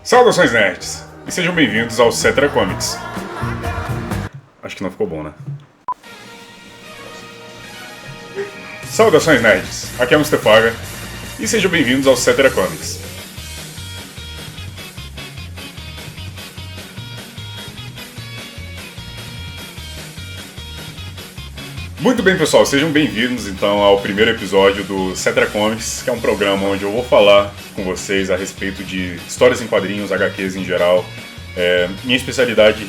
Saudações nerds, e sejam bem-vindos ao Cetra Comics. Acho que não ficou bom, né? Saudações nerds, aqui é o Mr. Faga, e sejam bem-vindos ao Cetra Comics. Muito bem, pessoal, sejam bem-vindos então ao primeiro episódio do Cetra Comics, que é um programa onde eu vou falar com vocês a respeito de histórias em quadrinhos, HQs em geral. Minha especialidade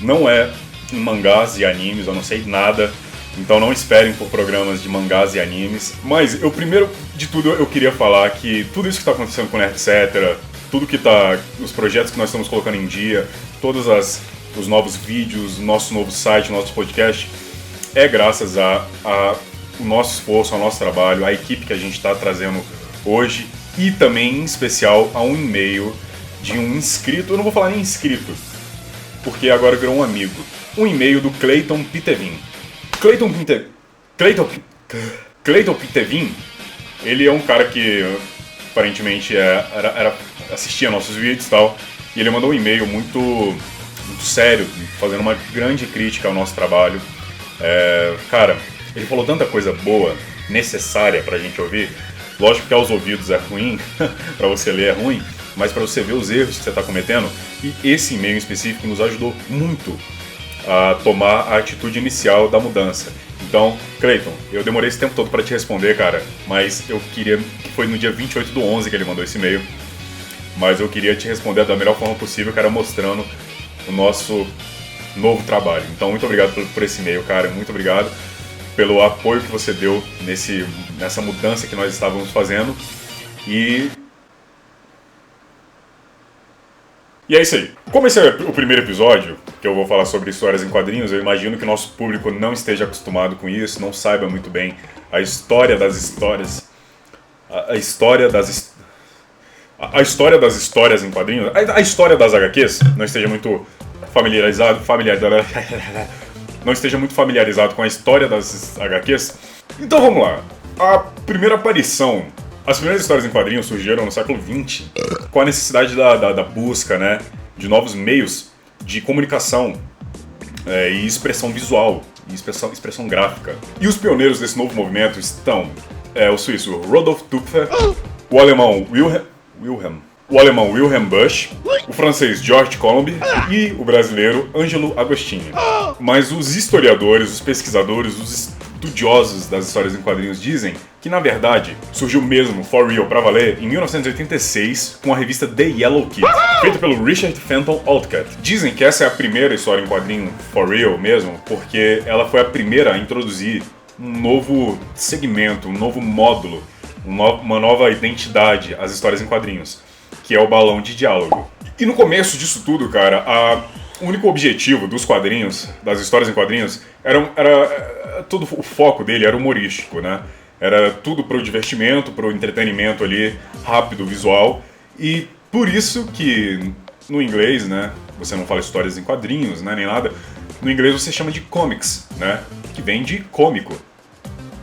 não é em mangás e animes, eu não sei nada, então não esperem por programas de mangás e animes. Mas eu, primeiro de tudo, eu queria falar que tudo isso que está acontecendo com o Nerdcetera, tudo que tá, os projetos que nós estamos colocando em dia, os novos vídeos, o nosso novo site, o nosso podcast, é graças ao nosso esforço, ao nosso trabalho, à equipe que a gente está trazendo hoje e também, em especial, a um e-mail de um inscrito, eu não vou falar nem inscrito, porque agora virou um amigo, um e-mail do Clayton Pitevin. Clayton Pitevin, ele é um cara que aparentemente assistia nossos vídeos e tal, e ele mandou um e-mail muito sério, fazendo uma grande crítica ao nosso trabalho. Cara, ele falou tanta coisa boa, necessária pra gente ouvir. Lógico que aos ouvidos é ruim, pra você ler é ruim, mas pra você ver os erros que você tá cometendo. E esse e-mail em específico nos ajudou muito a tomar a atitude inicial da mudança. Então, Clayton, eu demorei esse tempo todo pra te responder, cara, mas eu queria, que foi no dia 28/11 que ele mandou esse e-mail, mas eu queria te responder da melhor forma possível, cara, mostrando o nosso novo trabalho. Então, muito obrigado por esse e-mail, cara. Muito obrigado pelo apoio que você deu nessa mudança que nós estávamos fazendo. E é isso aí. Como esse é o primeiro episódio, que eu vou falar sobre histórias em quadrinhos, eu imagino que o nosso público não esteja acostumado com isso, não saiba muito bem a história das histórias. A história das histórias em quadrinhos, a história das HQs, não esteja muito familiarizado com a história das HQs. Então vamos lá. As primeiras histórias em quadrinhos surgiram no século XX, com a necessidade da busca, né, de novos meios de comunicação e expressão visual, e expressão gráfica. E os pioneiros desse novo movimento estão o suíço Rodolphe Tupfer, o alemão Wilhelm Busch, o francês George Colomb e o brasileiro Ângelo Agostini. Mas os historiadores, os pesquisadores, os estudiosos das histórias em quadrinhos dizem que, na verdade, surgiu mesmo, for real, pra valer, em 1986, com a revista The Yellow Kid, feita pelo Richard Fenton Olcott. Dizem que essa é a primeira história em quadrinho for real mesmo, porque ela foi a primeira a introduzir um novo segmento, um novo módulo, uma nova identidade às histórias em quadrinhos, que é o balão de diálogo. E no começo disso tudo, cara, o único objetivo dos quadrinhos, das histórias em quadrinhos, era todo o foco dele era humorístico, né? Era tudo pro divertimento, pro entretenimento ali, rápido, visual. E por isso que no inglês, né, você não fala histórias em quadrinhos, né, nem nada. No inglês você chama de comics, né, que vem de cômico.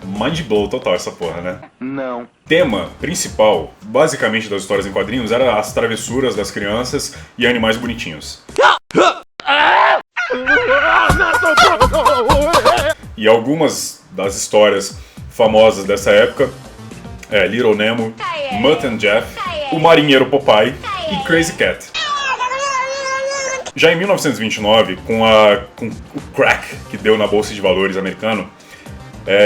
Mind blow total essa porra, né? Não. O tema principal, basicamente, das histórias em quadrinhos era as travessuras das crianças e animais bonitinhos. E algumas das histórias famosas dessa época Little Nemo, Mutt and Jeff, O Marinheiro Popeye e Crazy Cat. Já em 1929, com o crack que deu na Bolsa de Valores americano,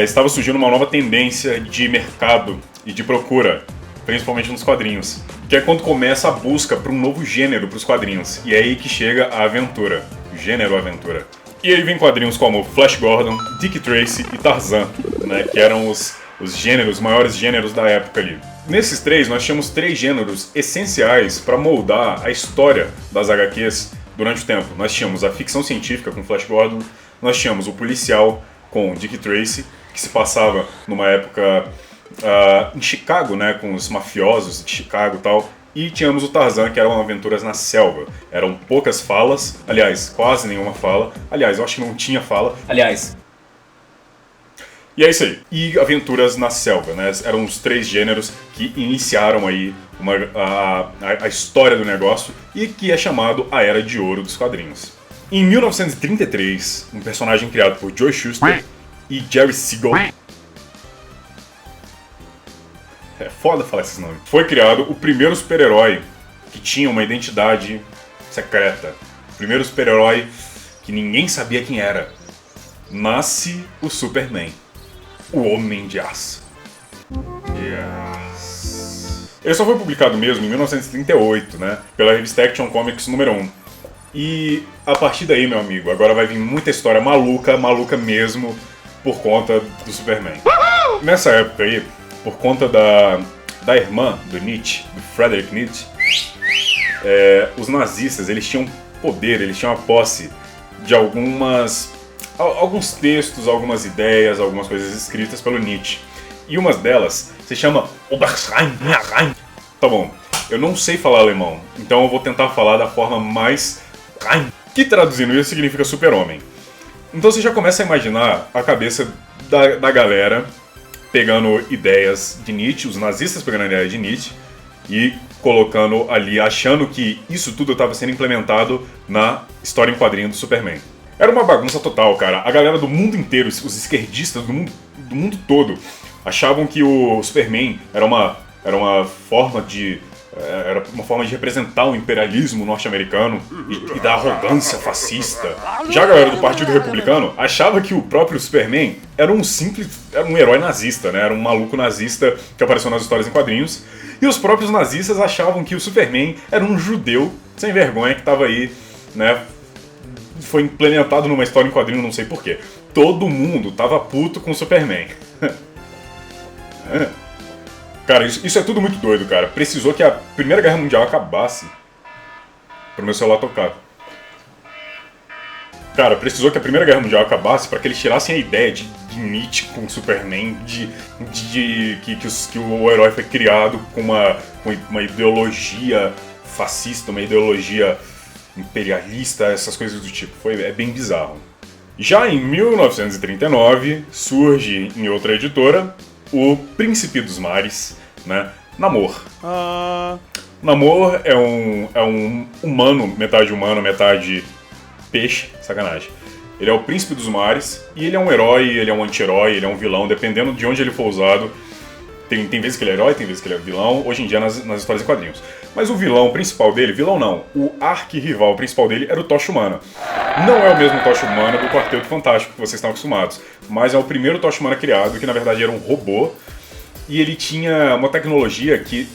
estava surgindo uma nova tendência de mercado e de procura, principalmente nos quadrinhos, que é quando começa a busca por um novo gênero para os quadrinhos, e é aí que chega a aventura, o gênero aventura. E aí vem quadrinhos como Flash Gordon, Dick Tracy e Tarzan, né, que eram os maiores gêneros da época ali. Nesses três, nós tínhamos três gêneros essenciais para moldar a história das HQs durante o tempo. Nós tínhamos a ficção científica com Flash Gordon, nós tínhamos o policial com Dick Tracy, que se passava numa época em Chicago, né, com os mafiosos de Chicago e tal, e tínhamos o Tarzan, que eram aventuras na selva. Eram poucas falas, aliás, quase nenhuma fala, aliás, eu acho que não tinha fala, aliás, E é isso aí. E aventuras na selva, né? Eram os 3 gêneros que iniciaram aí a história do negócio e que é chamado a Era de Ouro dos quadrinhos. Em 1933, um personagem criado por Joe Shuster e Jerry Siegel, é foda falar esses nomes, foi criado o primeiro super-herói que tinha uma identidade secreta. O primeiro super-herói que ninguém sabia quem era. Nasce o Superman, o Homem de Aço. Yes. Ele só foi publicado mesmo em 1938, né? Pela revista Action Comics número 1. E a partir daí, meu amigo, agora vai vir muita história maluca, maluca mesmo, por conta do Superman. Nessa época aí, por conta da irmã do Nietzsche, do Friedrich Nietzsche, os nazistas, eles tinham poder, eles tinham a posse de alguns textos, algumas ideias, algumas coisas escritas pelo Nietzsche. E uma delas se chama Oberschrein. Tá bom, eu não sei falar alemão, então eu vou tentar falar da forma mais... que traduzindo isso significa super-homem. Então você já começa a imaginar a cabeça da galera pegando ideias de Nietzsche, os nazistas pegando ideias de Nietzsche e colocando ali, achando que isso tudo estava sendo implementado na história em quadrinho do Superman. Era uma bagunça total, cara. A galera do mundo inteiro, os esquerdistas do mundo todo, achavam que o Superman era uma forma de representar o imperialismo norte-americano e da arrogância fascista. Já a galera do Partido Republicano achava que o próprio Superman era um herói nazista, né? Era um maluco nazista que apareceu nas histórias em quadrinhos. E os próprios nazistas achavam que o Superman era um judeu sem vergonha que estava aí, né? Foi implementado numa história em quadrinho, não sei porquê. Todo mundo tava puto com o Superman. Cara, isso é tudo muito doido, cara. Precisou que a Primeira Guerra Mundial acabasse pro meu celular tocar. Cara, precisou que a Primeira Guerra Mundial acabasse para que eles tirassem a ideia de Nietzsche com Superman, que o herói foi criado com uma ideologia fascista, uma ideologia imperialista, essas coisas do tipo. É bem bizarro. Já em 1939, surge em outra editora o Príncipe dos Mares, né? Namor. Namor é um humano, metade peixe, sacanagem. Ele é o Príncipe dos Mares e ele é um herói, ele é um anti-herói, ele é um vilão, dependendo de onde ele for usado. Tem vezes que ele é herói, tem vezes que ele é vilão, hoje em dia nas histórias em quadrinhos. Mas o vilão principal dele, vilão não, o arqui-rival principal dele era o Tocha Humana. Não é o mesmo Tocha Humana do Quarteto Fantástico que vocês estão acostumados, mas é o primeiro Tocha Humana criado, que na verdade era um robô, e ele tinha uma tecnologia que,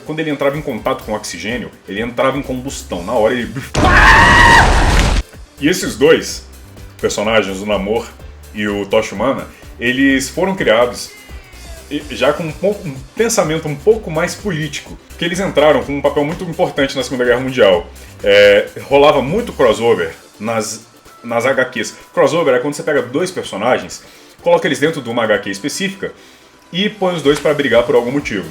quando ele entrava em contato com o oxigênio, ele entrava em combustão, na hora ele... E esses dois personagens, o Namor e o Tocha Humana, eles foram criados já com um pensamento um pouco mais político, que eles entraram com um papel muito importante na Segunda Guerra Mundial. Rolava muito crossover nas HQs. Crossover é quando você pega 2 personagens, coloca eles dentro de uma HQ específica e põe os 2 para brigar por algum motivo.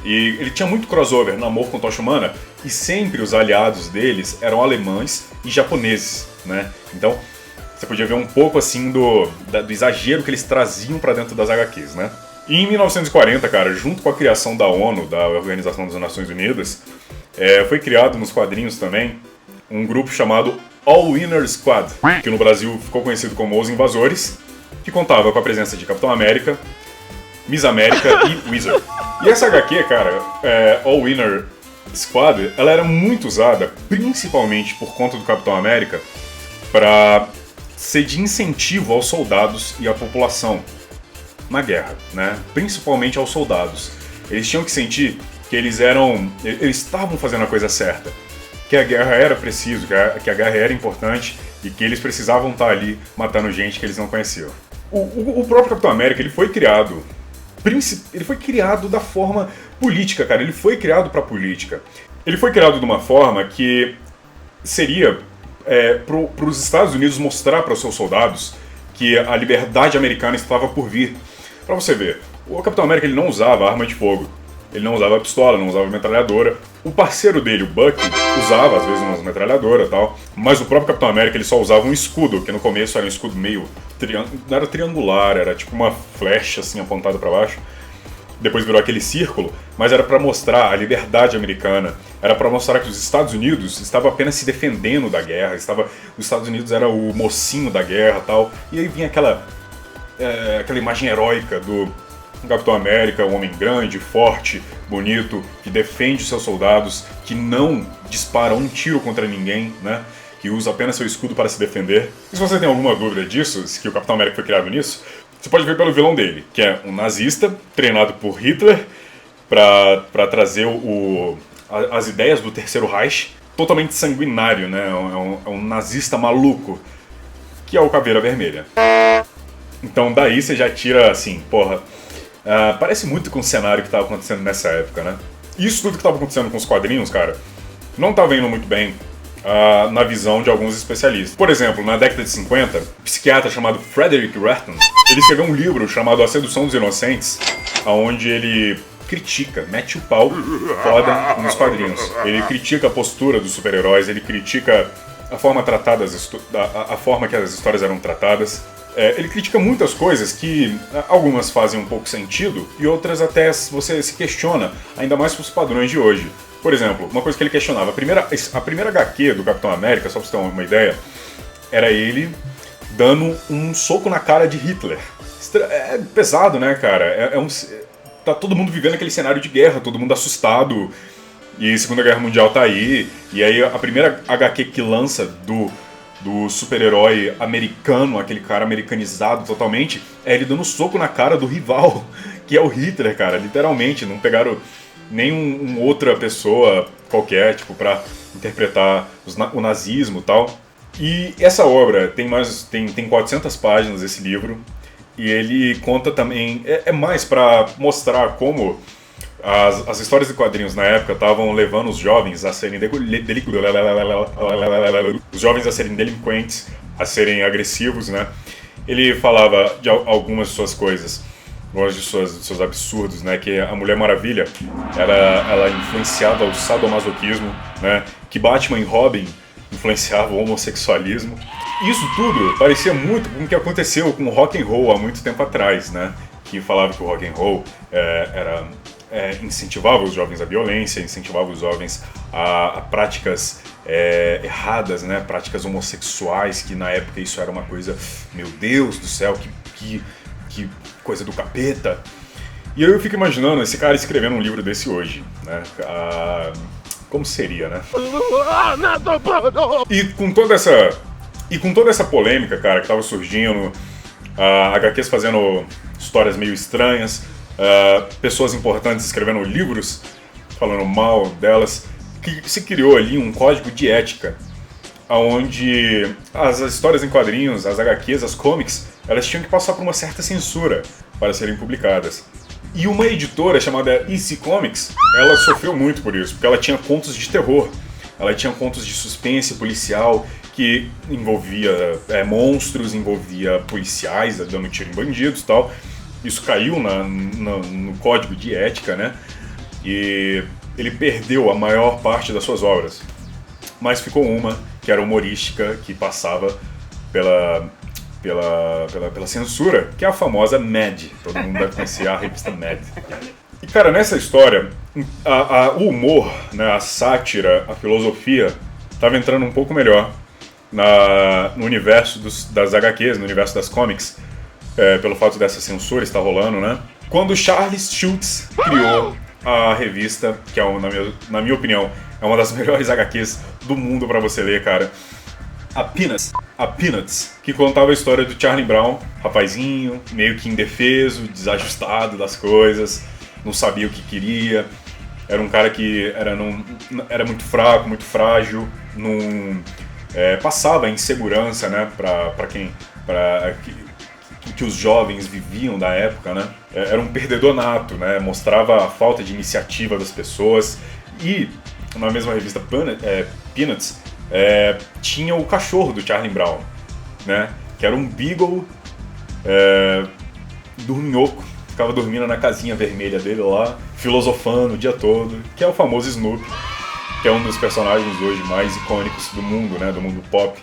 E ele tinha muito crossover, Namor com Tocha Humana, e sempre os aliados deles eram alemães e japoneses, né? Então você podia ver um pouco assim do exagero que eles traziam para dentro das HQs, né? E em 1940, cara, junto com a criação da ONU, da Organização das Nações Unidas, foi criado nos quadrinhos também um grupo chamado All Winner Squad, que no Brasil ficou conhecido como Os Invasores, que contava com a presença de Capitão América, Miss América e Wizard. E essa HQ, cara, All Winner Squad, ela era muito usada, principalmente por conta do Capitão América, para ser de incentivo aos soldados e à população na guerra, né? Principalmente aos soldados. Eles tinham que sentir que eles estavam fazendo a coisa certa, que a guerra era preciso, que a guerra era importante e que eles precisavam estar ali matando gente que eles não conheciam. O próprio Capitão América, ele foi criado da forma política, cara. Ele foi criado pra política. Ele foi criado de uma forma que seria para os Estados Unidos mostrar para os seus soldados que a liberdade americana estava por vir. Pra você ver, o Capitão América ele não usava arma de fogo. Ele não usava pistola, não usava metralhadora. O parceiro dele, o Bucky, usava às vezes uma metralhadora e tal, mas o próprio Capitão América ele só usava um escudo, que no começo era um escudo meio não era triangular, era tipo uma flecha assim apontada para baixo. Depois virou aquele círculo, mas era para mostrar a liberdade americana, era para mostrar que os Estados Unidos estavam apenas se defendendo da guerra, os Estados Unidos era o mocinho da guerra e tal, e aí vinha aquela imagem heróica do Capitão América, um homem grande, forte, bonito, que defende seus soldados, que não dispara um tiro contra ninguém, né? Que usa apenas seu escudo para se defender. E se você tem alguma dúvida disso, se que o Capitão América foi criado nisso, você pode ver pelo vilão dele, que é um nazista treinado por Hitler para trazer as ideias do Terceiro Reich, totalmente sanguinário, né? É um nazista maluco, que é o Caveira Vermelha. Então daí você já tira assim, porra, parece muito com o cenário que estava acontecendo nessa época, né? Isso tudo que estava acontecendo com os quadrinhos, cara, não estava indo muito bem na visão de alguns especialistas. Por exemplo, na década de 50, um psiquiatra chamado Frederick Ratton, ele escreveu um livro chamado A Sedução dos Inocentes, onde ele critica, mete o pau foda nos quadrinhos. Ele critica a postura dos super-heróis, ele critica a forma a forma que as histórias eram tratadas. Ele critica muitas coisas que algumas fazem um pouco sentido e outras até você se questiona, ainda mais com os padrões de hoje. Por exemplo, uma coisa que ele questionava, a primeira HQ do Capitão América, só pra você ter uma ideia, era ele dando um soco na cara de Hitler. É pesado, né, cara? Tá todo mundo vivendo aquele cenário de guerra, todo mundo assustado, e Segunda Guerra Mundial tá aí, e aí a primeira HQ que lança do super-herói americano, aquele cara americanizado totalmente, é ele dando soco na cara do rival, que é o Hitler, cara, literalmente. Não pegaram nem outra pessoa qualquer, tipo, pra interpretar o nazismo e tal. E essa obra tem 400 páginas, esse livro, e ele conta também, é mais pra mostrar como as histórias de quadrinhos na época estavam levando os jovens a serem delinquentes, a serem agressivos, né? Ele falava de algumas de suas coisas, alguns de seus absurdos, né? Que a Mulher Maravilha, ela influenciava o sadomasoquismo, né? Que Batman e Robin influenciavam o homossexualismo. Isso tudo parecia muito com o que aconteceu com o rock and roll há muito tempo atrás, né? Que falava que o rock and roll incentivava os jovens à violência, incentivava os jovens a práticas erradas, né? Práticas homossexuais, que na época isso era uma coisa, meu Deus do céu, que coisa do capeta. E eu fico imaginando esse cara escrevendo um livro desse hoje, né? Como seria, né? E com toda essa polêmica, cara, que tava surgindo, HQs fazendo histórias meio estranhas, pessoas importantes escrevendo livros falando mal delas, que se criou ali um código de ética, onde as histórias em quadrinhos, as HQs, as comics, elas tinham que passar por uma certa censura para serem publicadas. E uma editora chamada EC Comics, ela sofreu muito por isso, porque ela tinha contos de terror, ela tinha contos de suspense policial, que envolvia monstros, envolvia policiais dando tiro em bandidos e tal. Isso caiu no código de ética, né? E ele perdeu a maior parte das suas obras. Mas ficou uma, que era humorística, que passava pela censura, que é a famosa Mad. Todo mundo deve conhecer a revista Mad. E, cara, nessa história, o humor, né, a sátira, a filosofia, estava entrando um pouco melhor no universo das HQs, no universo das comics, pelo fato dessa censura estar rolando, né? Quando Charles Schulz criou a revista, que na minha opinião, é uma das melhores HQs do mundo pra você ler, cara. A Peanuts, que contava a história do Charlie Brown, rapazinho, meio que indefeso, desajustado das coisas, não sabia o que queria, era um cara que era muito fraco, muito frágil, passava insegurança, né, que os jovens viviam da época, né? Era um perdedor nato, né? Mostrava a falta de iniciativa das pessoas. E na mesma revista Peanuts, tinha o cachorro do Charlie Brown, né? Que era um beagle dorminhoco, ficava dormindo na casinha vermelha dele lá, filosofando o dia todo, que é o famoso Snoopy, que é um dos personagens hoje mais icônicos do mundo, né, do mundo pop.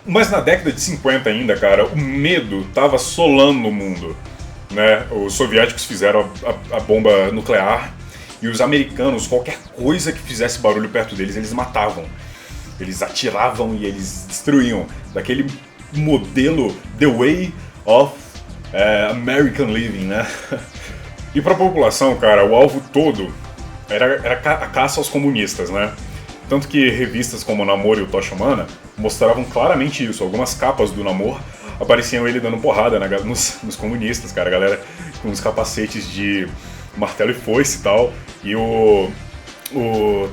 Mas na década de 50 ainda, cara, o medo tava assolando o mundo, né? Os soviéticos fizeram a bomba nuclear e os americanos, qualquer coisa que fizesse barulho perto deles, eles matavam. Eles atiravam e eles destruíam. Daquele modelo The Way of American Living, né? E pra população, cara, o alvo todo era a caça aos comunistas, né? Tanto que revistas como o Namor e o Tocha Humana mostravam claramente isso. Algumas capas do Namor apareciam ele dando porrada nos comunistas, cara. A galera com os capacetes de martelo e foice e tal. E o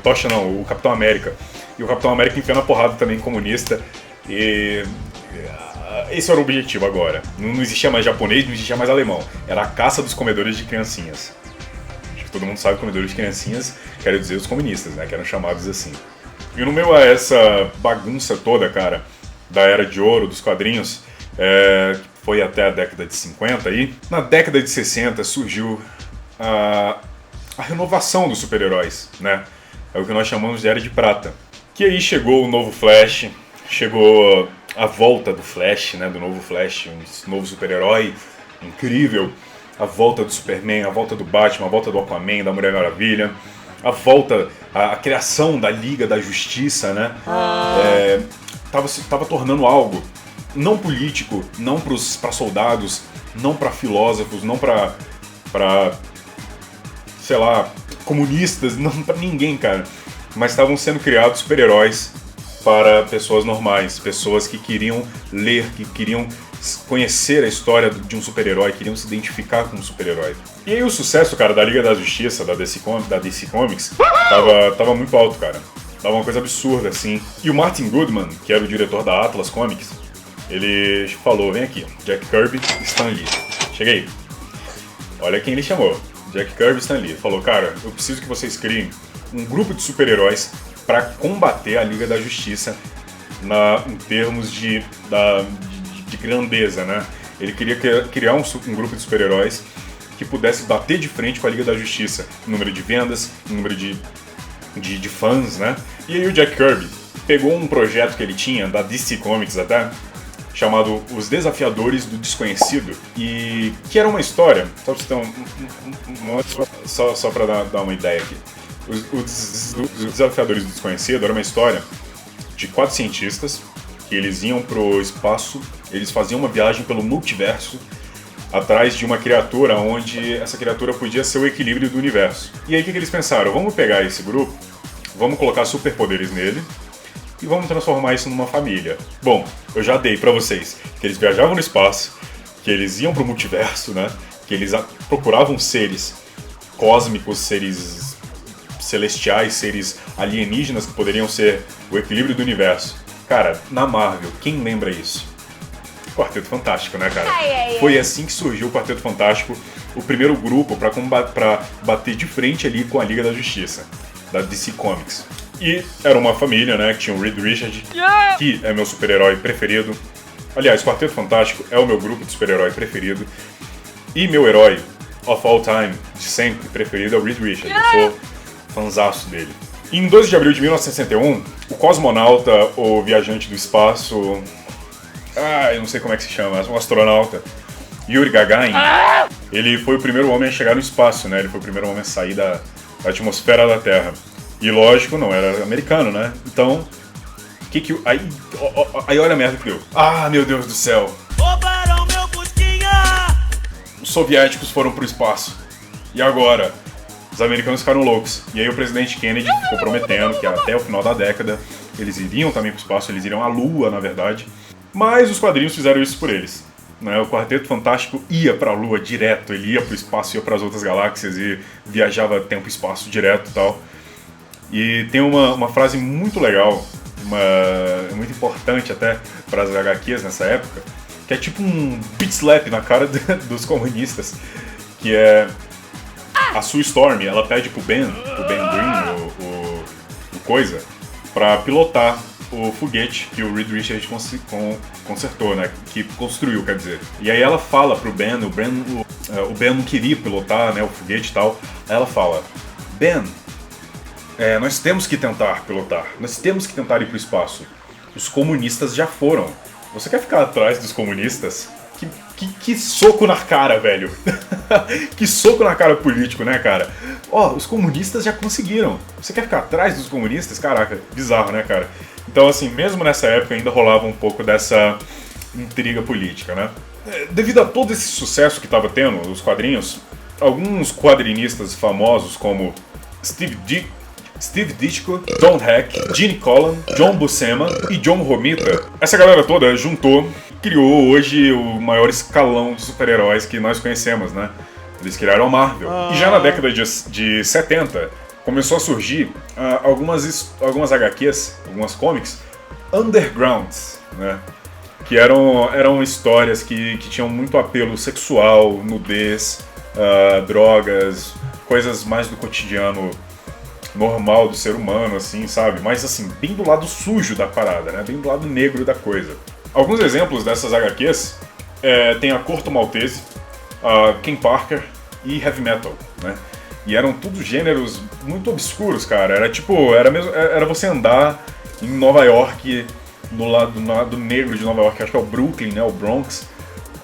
Tocha não, o Capitão América. E o Capitão América enfiando a porrada também comunista. E esse era o objetivo agora. Não existia mais japonês, não existia mais alemão. Era a caça dos comedores de criancinhas. Todo mundo sabe que comedores de criancinhas quer dizer os comunistas, né? Que eram chamados assim. E no meio a essa bagunça toda, cara, da era de ouro, dos quadrinhos, que foi até a década de 50 aí, na década de 60 surgiu a renovação dos super-heróis, né? É o que nós chamamos de Era de Prata. Que aí chegou o novo Flash, chegou a volta do Flash, né? Do novo Flash, um novo super-herói incrível. A volta do Superman, a volta do Batman, a volta do Aquaman, da Mulher Maravilha, a criação da Liga da Justiça, né? Tava tornando algo não político, não para soldados, não para filósofos, não para sei lá, comunistas, não para ninguém, cara. Mas estavam sendo criados super-heróis para pessoas normais, pessoas que queriam ler, que queriam conhecer a história de um super-herói, queriam se identificar com um super-herói. E aí o sucesso, cara, da Liga da Justiça, da DC Comics, tava muito alto, cara. Tava uma coisa absurda, assim. E o Martin Goodman, que era o diretor da Atlas Comics, ele falou, vem aqui, Jack Kirby e Stan Lee. Chega aí. Olha quem ele chamou, Jack Kirby e Stan Lee. Ele falou, cara, eu preciso que vocês criem um grupo de super-heróis para combater a Liga da Justiça em termos de grandeza, né? Ele queria criar um grupo de super-heróis que pudesse bater de frente com a Liga da Justiça, em número de vendas, em número de fãs, né? E aí o Jack Kirby pegou um projeto que ele tinha, da DC Comics até, chamado Os Desafiadores do Desconhecido, e que era uma história, só para dar uma ideia aqui. Os Desafiadores do Desconhecido era uma história de 4 cientistas que eles iam pro espaço, eles faziam uma viagem pelo multiverso atrás de uma criatura onde essa criatura podia ser o equilíbrio do universo. E aí o que eles pensaram? Vamos pegar esse grupo, vamos colocar superpoderes nele e vamos transformar isso numa família. Bom, eu já dei pra vocês que eles viajavam no espaço, que eles iam pro multiverso, né? Que eles procuravam seres cósmicos, seres celestiais, seres alienígenas que poderiam ser o equilíbrio do universo. Cara, na Marvel, quem lembra isso? Quarteto Fantástico, né, cara? Foi assim que surgiu o Quarteto Fantástico, o primeiro grupo pra bater de frente ali com a Liga da Justiça, da DC Comics. E era uma família, né, que tinha o Reed Richards, que é meu super-herói preferido. Aliás, Quarteto Fantástico é o meu grupo de super-herói preferido. E meu herói of all time, de sempre, preferido é o Reed Richards. Eu sou fanzaço dele. E em 12 de abril de 1961, o cosmonauta, ou viajante do espaço... eu não sei como é que se chama, o astronauta Yuri Gagarin, ele foi o primeiro homem a chegar no espaço, né? Ele foi o primeiro homem a sair da atmosfera da Terra. E lógico, não era americano, né? Então, aí olha a merda que deu. Ah, meu Deus do céu. Roubaram meu busquinha! Os soviéticos foram pro espaço. E agora? Os americanos ficaram loucos. E aí o presidente Kennedy ficou prometendo que até o final da década eles iriam também pro espaço, eles iriam à Lua, na verdade. Mas os quadrinhos fizeram isso por eles. Né? O Quarteto Fantástico ia pra Lua direto, ele ia pro espaço, ia pras outras galáxias e viajava tempo e espaço direto e tal. E tem uma frase muito legal, muito importante até para as HQs nessa época, que é tipo um beat slap na cara dos comunistas, que é a Sue Storm, ela pede pro Ben Green, o coisa, pra pilotar o foguete que o Reed Richards consertou, né? Que construiu, quer dizer. E aí ela fala pro Ben, o Ben não queria pilotar, né, o foguete e tal. Aí ela fala, Ben, nós temos que tentar pilotar, nós temos que tentar ir pro espaço. Os comunistas já foram. Você quer ficar atrás dos comunistas? Que soco na cara, velho. Que soco na cara político, né, cara? Os comunistas já conseguiram. Você quer ficar atrás dos comunistas? Caraca, bizarro, né, cara? Então, assim, mesmo nessa época ainda rolava um pouco dessa intriga política, né? Devido a todo esse sucesso que estava tendo, os quadrinhos, alguns quadrinistas famosos como Steve Ditko, Don Heck, Gene Colan, John Buscema e John Romita, essa galera toda juntou e criou hoje o maior escalão de super-heróis que nós conhecemos, né? Eles criaram a Marvel. E já na década de 70, começou a surgir algumas HQs, algumas comics, undergrounds, né? Que eram histórias que tinham muito apelo sexual, nudez, drogas, coisas mais do cotidiano normal do ser humano, assim, sabe? Mas, assim, bem do lado sujo da parada, né? Bem do lado negro da coisa. Alguns exemplos dessas HQs tem a Corto Maltese, a Ken Parker e Heavy Metal, né? E eram tudo gêneros muito obscuros, cara. Era você andar em Nova York, do lado negro de Nova York, acho que é o Brooklyn, né? O Bronx,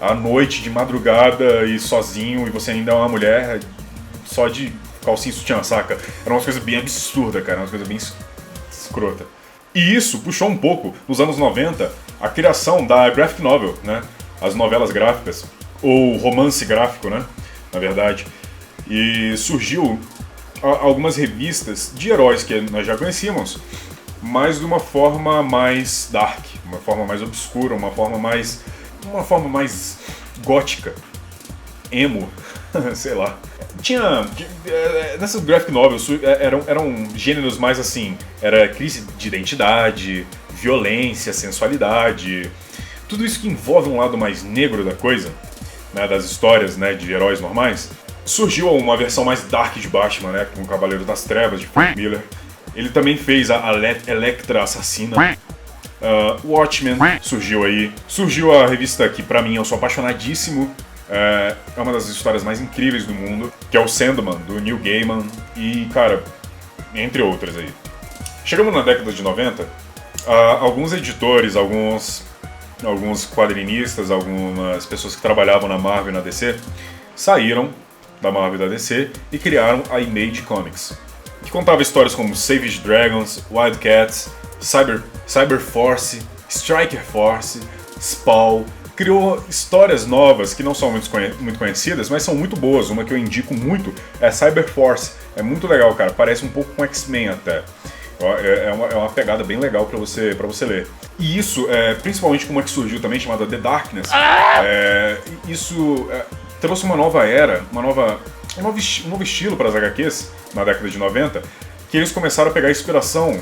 à noite, de madrugada e sozinho, e você ainda é uma mulher só de calcinha e sutiã, saca? Era umas coisas bem absurdas, cara, umas coisas bem escrota. E isso puxou um pouco, nos anos 90, a criação da graphic novel, né? As novelas gráficas, ou romance gráfico, né? Na verdade. E surgiu algumas revistas de heróis que nós já conhecíamos, mas de uma forma mais dark, uma forma mais obscura, uma forma mais gótica, emo, sei lá. Nessas graphic novels eram gêneros mais assim, era crise de identidade, violência, sensualidade, tudo isso que envolve um lado mais negro da coisa, né, das histórias, né, de heróis normais. Surgiu uma versão mais dark de Batman, né, com o Cavaleiro das Trevas, de Frank Miller. Ele também fez a Elektra Assassina. Watchmen surgiu aí. Surgiu a revista que, pra mim, eu sou apaixonadíssimo. É uma das histórias mais incríveis do mundo, que é o Sandman, do Neil Gaiman. E, cara, entre outras aí. Chegamos na década de 90, alguns editores, alguns quadrinistas, algumas pessoas que trabalhavam na Marvel e na DC, saíram da Marvel e da DC e criaram a Image Comics, que contava histórias como Savage Dragons, Wildcats, Cyberforce, Striker Force, Spawn. Criou histórias novas que não são muito conhecidas, mas são muito boas. Uma que eu indico muito é Cyberforce. É muito legal, cara. Parece um pouco com X-Men até. É uma pegada bem legal pra você ler. E isso, principalmente com uma que surgiu também, chamada The Darkness, isso trouxe uma nova era, um novo estilo para as HQs na década de 90, que eles começaram a pegar inspiração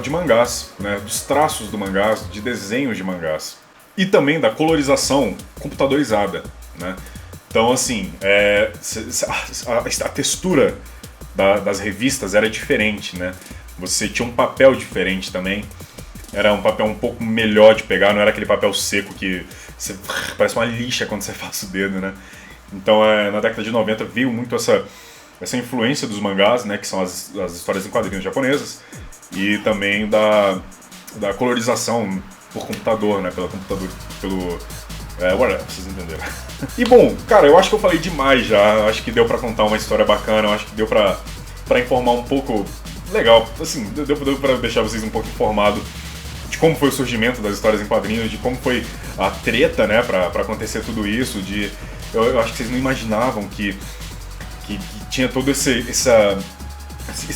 de mangás, né, dos traços do mangás, de desenhos de mangás. E também da colorização computadorizada, né? Então, assim, a textura das revistas era diferente, né? Você tinha um papel diferente também. Era um papel um pouco melhor de pegar, não era aquele papel seco que parece uma lixa quando você passa o dedo, né? Então, na década de 90 veio muito essa influência dos mangás, né? Que são as histórias em quadrinhos japonesas. E também da colorização por computador, né? Whatever, vocês entenderam. E bom, cara, eu acho que eu falei demais já. Eu acho que deu pra contar uma história bacana. Eu acho que deu pra informar um pouco. Legal, assim, deu pra deixar vocês um pouco informados de como foi o surgimento das histórias em quadrinhos, de como foi a treta, né, pra acontecer tudo isso. Eu acho que vocês não imaginavam que tinha todo esse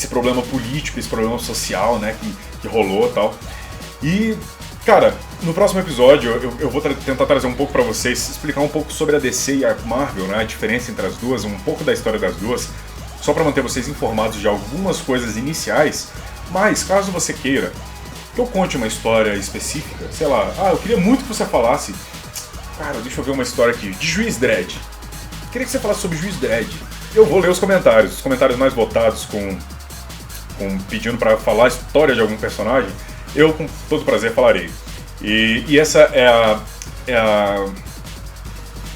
problema político, esse problema social, né, que rolou e tal. E, cara, no próximo episódio eu vou tentar trazer um pouco pra vocês, explicar um pouco sobre a DC e a Marvel, né, a diferença entre as duas, um pouco da história das duas, só pra manter vocês informados de algumas coisas iniciais. Mas, caso você queira que eu conte uma história específica, sei lá, eu queria muito que você falasse, cara, deixa eu ver uma história aqui, de Juiz Dredd. Queria que você falasse sobre Juiz Dredd. Eu vou ler os comentários mais votados pedindo pra falar a história de algum personagem, eu com todo prazer falarei. E essa é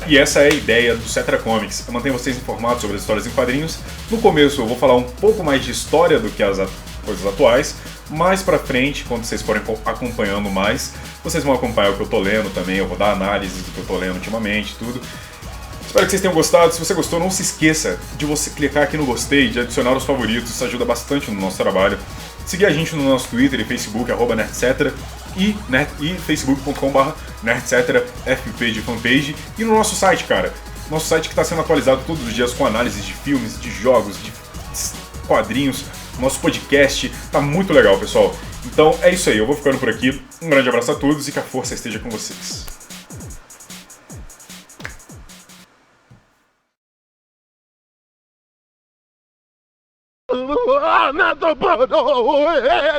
E essa é a ideia do Cetra Comics, é manter vocês informados sobre as histórias em quadrinhos. No começo eu vou falar um pouco mais de história do que as coisas atuais. Mais pra frente, quando vocês forem acompanhando mais, vocês vão acompanhar o que eu tô lendo também, eu vou dar análise do que eu tô lendo ultimamente, tudo. Espero que vocês tenham gostado. Se você gostou, não se esqueça de você clicar aqui no gostei, de adicionar os favoritos, isso ajuda bastante no nosso trabalho. Seguir a gente no nosso Twitter e Facebook, @nerdcetra, e facebook.com/nerdcetrafp de fanpage, e no nosso site, cara. Nosso site que está sendo atualizado todos os dias com análises de filmes, de jogos, de quadrinhos. Nosso podcast tá muito legal, pessoal. Então é isso aí, eu vou ficando por aqui. Um grande abraço a todos e que a força esteja com vocês.